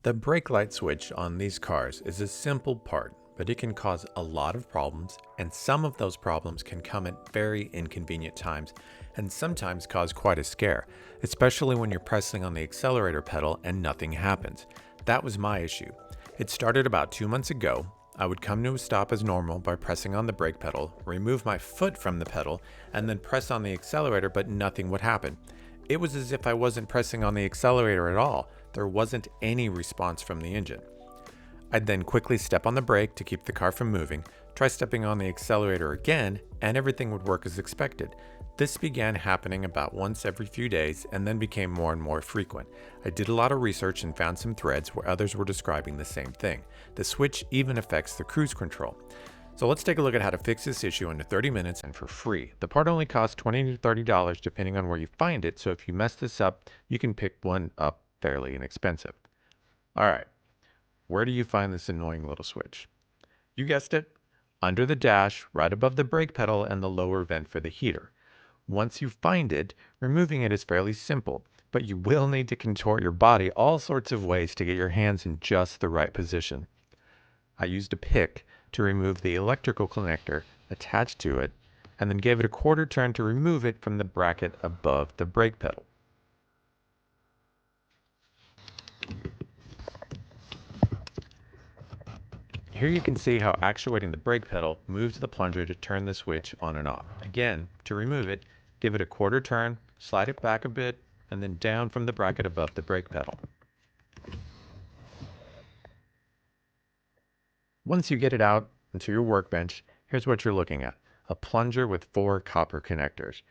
The brake light switch on these cars is a simple part, but it can cause a lot of problems, and some of those problems can come at very inconvenient times and sometimes cause quite a scare, especially when you're pressing on the accelerator pedal and nothing happens. That was my issue. It started about 2 months ago. I would come to a stop as normal by pressing on the brake pedal, remove my foot from the pedal, and then press on the accelerator, but nothing would happen. It was as if I wasn't pressing on the accelerator at all. There wasn't any response from the engine. I'd then quickly step on the brake to keep the car from moving, try stepping on the accelerator again, and everything would work as expected. This began happening about once every few days and then became more and more frequent. I did a lot of research and found some threads where others were describing the same thing. The switch even affects the cruise control. So let's take a look at how to fix this issue under 30 minutes and for free. The part only costs $20 to $30 depending on where you find it, so if you mess this up, you can pick one up fairly inexpensive. All right, where do you find this annoying little switch? You guessed it, under the dash, right above the brake pedal and the lower vent for the heater. Once you find it, removing it is fairly simple, but you will need to contort your body all sorts of ways to get your hands in just the right position. I used a pick to remove the electrical connector attached to it, and then gave it a quarter turn to remove it from the bracket above the brake pedal. Here you can see how actuating the brake pedal moves the plunger to turn the switch on and off. Again, to remove it, give it a quarter turn, slide it back a bit, and then down from the bracket above the brake pedal. Once you get it out into your workbench, here's what you're looking at: a plunger with 4 copper connectors.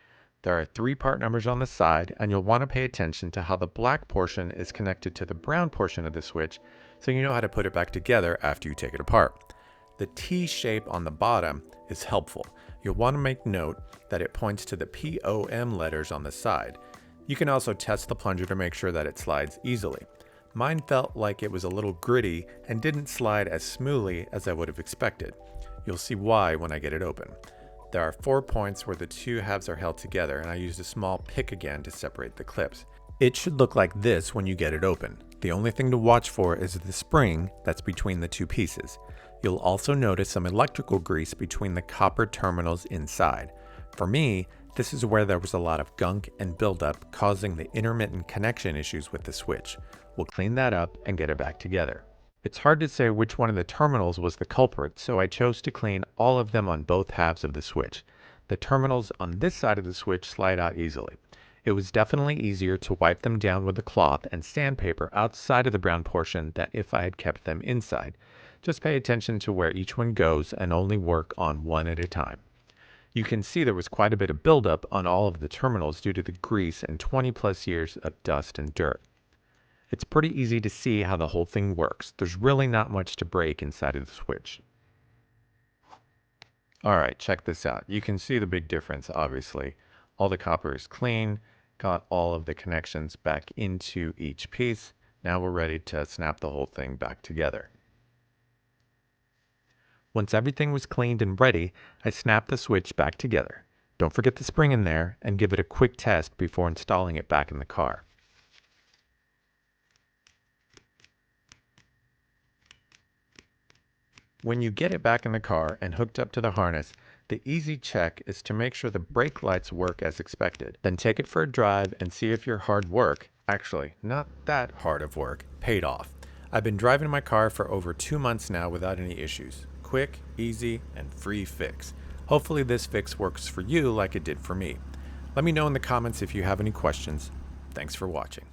There are 3 part numbers on the side, and you'll want to pay attention to how the black portion is connected to the brown portion of the switch so you know how to put it back together after you take it apart. The T shape on the bottom is helpful. You'll want to make note that it points to the POM letters on the side. You can also test the plunger to make sure that it slides easily. Mine felt like it was a little gritty and didn't slide as smoothly as I would have expected. You'll see why when I get it open. There are 4 points where the 2 halves are held together, and I used a small pick again to separate the clips. It should look like this when you get it open. The only thing to watch for is the spring that's between the 2 pieces. You'll also notice some electrical grease between the copper terminals inside. For me, this is where there was a lot of gunk and buildup, causing the intermittent connection issues with the switch. We'll clean that up and get it back together. It's hard to say which one of the terminals was the culprit, so I chose to clean all of them on both halves of the switch. The terminals on this side of the switch slide out easily. It was definitely easier to wipe them down with a cloth and sandpaper outside of the brown portion than if I had kept them inside. Just pay attention to where each one goes and only work on one at a time. You can see there was quite a bit of buildup on all of the terminals due to the grease and 20 plus years of dust and dirt. It's pretty easy to see how the whole thing works. There's really not much to break inside of the switch. Alright, check this out. You can see the big difference, obviously. All the copper is clean, got all of the connections back into each piece. Now we're ready to snap the whole thing back together. Once everything was cleaned and ready, I snapped the switch back together. Don't forget the spring in there, and give it a quick test before installing it back in the car. When you get it back in the car and hooked up to the harness, the easy check is to make sure the brake lights work as expected. Then take it for a drive and see if your hard work, actually not that hard of work, paid off. I've been driving my car for over 2 months now without any issues. Quick, easy, and free fix. Hopefully this fix works for you like it did for me. Let me know in the comments if you have any questions. Thanks for watching.